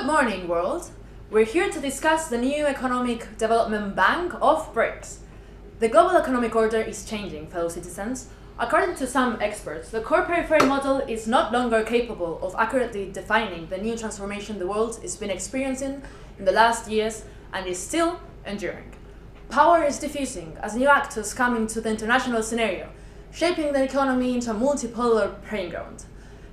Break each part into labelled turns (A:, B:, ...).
A: morning, world! We're here to discuss the new Economic Development Bank of Brics. The global economic order is changing, fellow citizens. According to some experts, the core-periphery model is not longer capable of accurately defining the new transformation the world has been experiencing in the last years and is still enduring. Power is diffusing as new actors come into the international scenario, shaping the economy into a multipolar playing ground.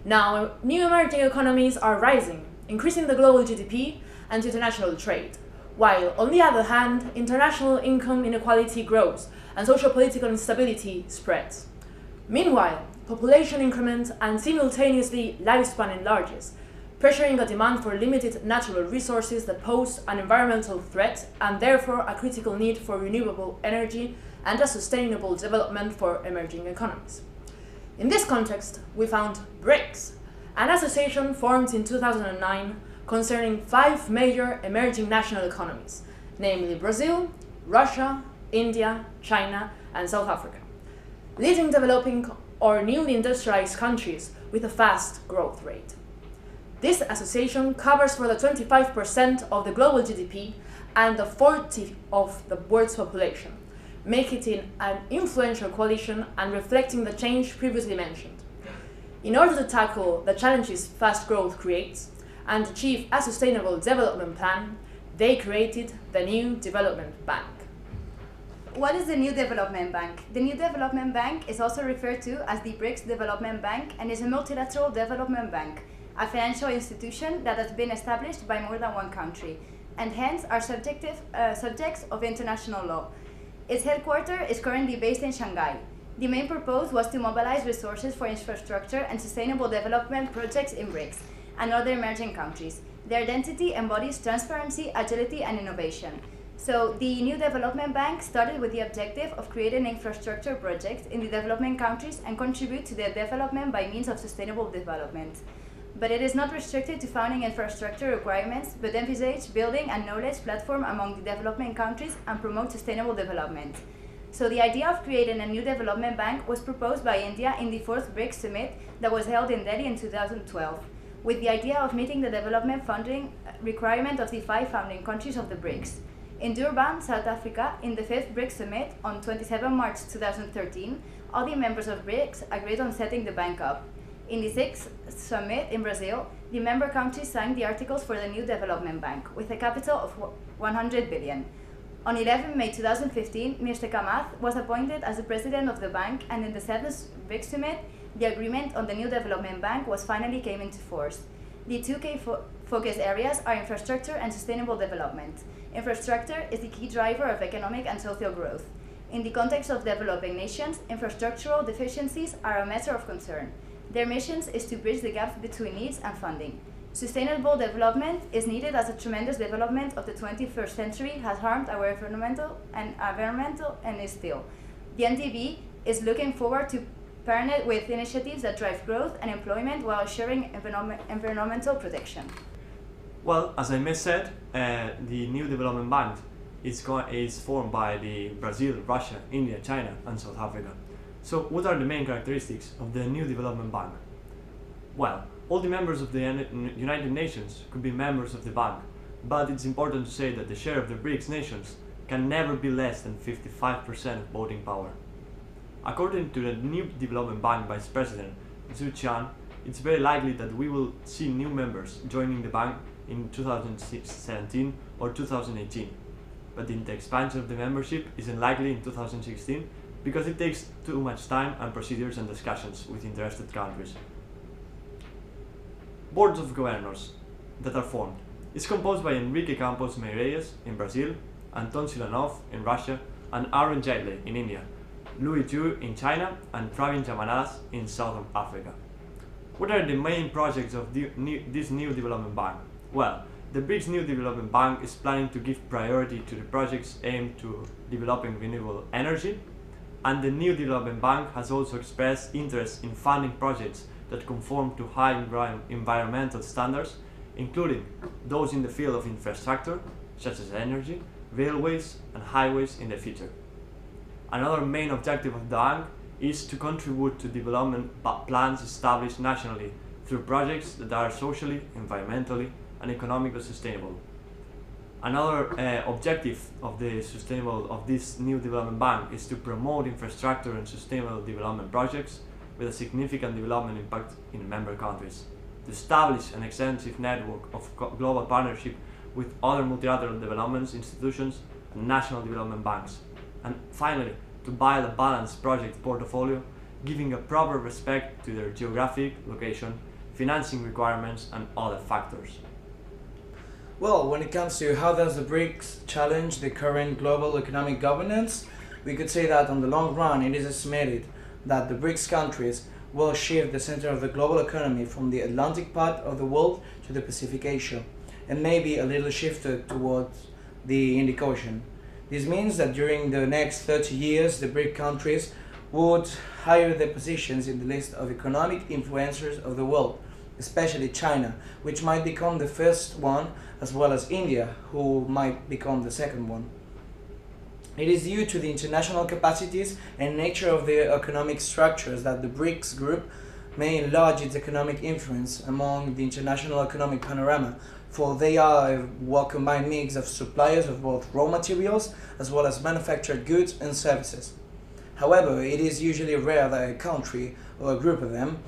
A: Now, new emerging economies are rising, increasing the global GDP and international trade, while, on the other hand, international income inequality grows and socio-political instability spreads. Meanwhile, population increment and simultaneously lifespan enlarges, pressuring a demand for limited natural resources that pose an environmental threat and therefore a critical need for renewable energy and a sustainable development for emerging economies. In this context, we found Brics, an association formed in 2009 concerning 5 major emerging national economies, namely Brazil, Russia, India, China, and South Africa, leading developing or newly industrialized countries with a fast growth rate. This association covers for the 25% of the global GDP and the 40% of the world's population, making it an influential coalition and reflecting the change previously mentioned. In order to tackle the challenges fast growth creates and achieve a sustainable development plan, they created the New Development Bank.
B: What is the New Development Bank? The New Development Bank is also referred to as the Brics Development Bank and is a multilateral development bank, a financial institution that has been established by more than one country, and hence are subjects of international law. Its headquarters is currently based in Shanghai. The main purpose was to mobilize resources for infrastructure and sustainable development projects in Brics and other emerging countries. Their identity embodies transparency, agility, and innovation. So, the New Development Bank started with the objective of creating infrastructure projects in the developing countries and contribute to their development by means of sustainable development. But it is not restricted to founding infrastructure requirements, but envisage building a knowledge platform among the developing countries and promote sustainable development. So the idea of creating a new development bank was proposed by India in the 4th Brics Summit that was held in Delhi in 2012, with the idea of meeting the development funding requirement of the 5 founding countries of the Brics. In Durban, South Africa, in the 5th Brics Summit on 27 March 2013, all the members of Brics agreed on setting the bank up. In the 6th Summit in Brazil, the member countries signed the articles for the new development bank, with a capital of 100 billion. On 11 May 2015, Mr. Kamath was appointed as the president of the bank, and in the 7th Brics Summit, the agreement on the new development bank was finally came into force. The 2 key focus areas are infrastructure and sustainable development. Infrastructure is the key driver of economic and social growth. In the context of developing nations, infrastructural deficiencies are a matter of concern. Their mission is to bridge the gap between needs and funding. Sustainable development is needed as a tremendous development of the 21st century has harmed our environmental and is still. The NDB is looking forward to partner with initiatives that drive growth and employment while assuring environmental protection.
C: Well, as I said, the New Development Bank is formed by the Brazil, Russia, India, China, and South Africa. So, what are the main characteristics of the New Development Bank? Well, all the members of the United Nations could be members of the bank, but it's important to say that the share of the Brics nations can never be less than 55% of voting power. According to the New Development Bank Vice President Zhu Qian, it's very likely that we will see new members joining the bank in 2017 or 2018, but the expansion of the membership is unlikely in 2016 because it takes too much time and procedures and discussions with interested countries. Boards of Governors that are formed is composed by Enrique Campos Meirelles in Brazil, Anton Silanov in Russia, and Aaron Jaitley in India, Louis Zhu in China, and Pravin Jamanadas in South Africa. What are the main projects of this New Development Bank? Well, the Brics New Development Bank is planning to give priority to the projects aimed to developing renewable energy, and the New Development Bank has also expressed interest in funding projects that conform to high environmental standards, including those in the field of infrastructure, such as energy, railways, and highways in the future. Another main objective of the bank is to contribute to development plans established nationally through projects that are socially, environmentally, and economically sustainable. Another objective of this new development bank is to promote infrastructure and sustainable development projects with a significant development impact in member countries, to establish an extensive network of global partnership with other multilateral development institutions and national development banks, and finally, to build a balanced project portfolio, giving a proper respect to their geographic location, financing requirements, and other factors.
D: Well, when it comes to how does the BRICS challenge the current global economic governance, we could say that on the long run it is estimated that the BRICS countries will shift the center of the global economy from the Atlantic part of the world to the Pacific Asia, and maybe a little shifted towards the Indic Ocean. This means that during the next 30 years, the BRIC countries would higher their positions in the list of economic influencers of the world, especially China, which might become the first one, as well as India, who might become the second one. It is due to the international capacities and nature of their economic structures that the BRICS group may enlarge its economic influence among the international economic panorama, for they are a well-combined mix of suppliers of both raw materials as well as manufactured goods and services. However, it is usually rare that a country or a group of them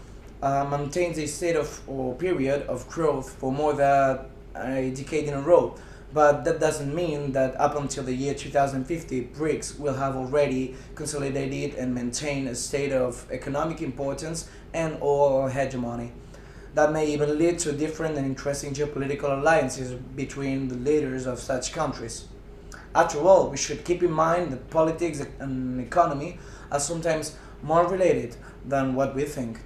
D: maintains a state of or period of growth for more than a decade in a row, but that doesn't mean that up until the year 2050, BRICS will have already consolidated and maintained a state of economic importance and or hegemony. That may even lead to different and interesting geopolitical alliances between the leaders of such countries. After all, we should keep in mind that politics and economy are sometimes more related than what we think.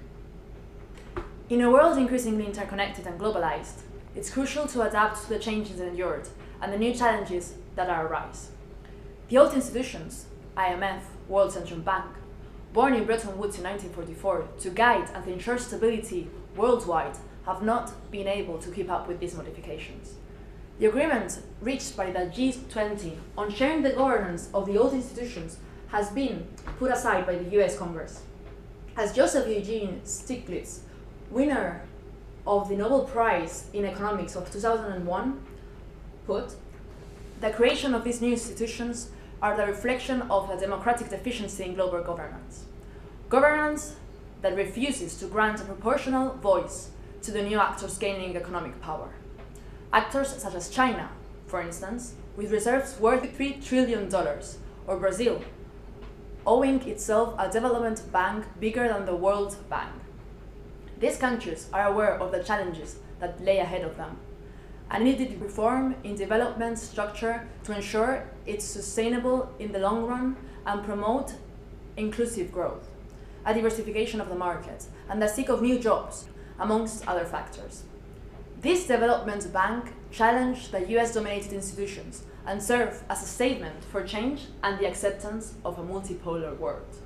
A: In a world increasingly interconnected and globalized, it's crucial to adapt to the changes endured and the new challenges that arise. The old institutions, IMF, World Central Bank, born in Bretton Woods in 1944 to guide and ensure stability worldwide, have not been able to keep up with these modifications. The agreement reached by the G20 on sharing the governance of the old institutions has been put aside by the US Congress. As Joseph Eugene Stiglitz, winner of the Nobel Prize in Economics of 2001, put, the creation of these new institutions are the reflection of a democratic deficiency in global governance. Governance that refuses to grant a proportional voice to the new actors gaining economic power. Actors such as China, for instance, with reserves worth $3 trillion, or Brazil, owing itself a development bank bigger than the World Bank. These countries are aware of the challenges that lay ahead of them and needed reform in development structure to ensure it's sustainable in the long run and promote inclusive growth, a diversification of the market, and the seek of new jobs, amongst other factors. This development bank challenged the US-dominated institutions and served as a statement for change and the acceptance of a multipolar world.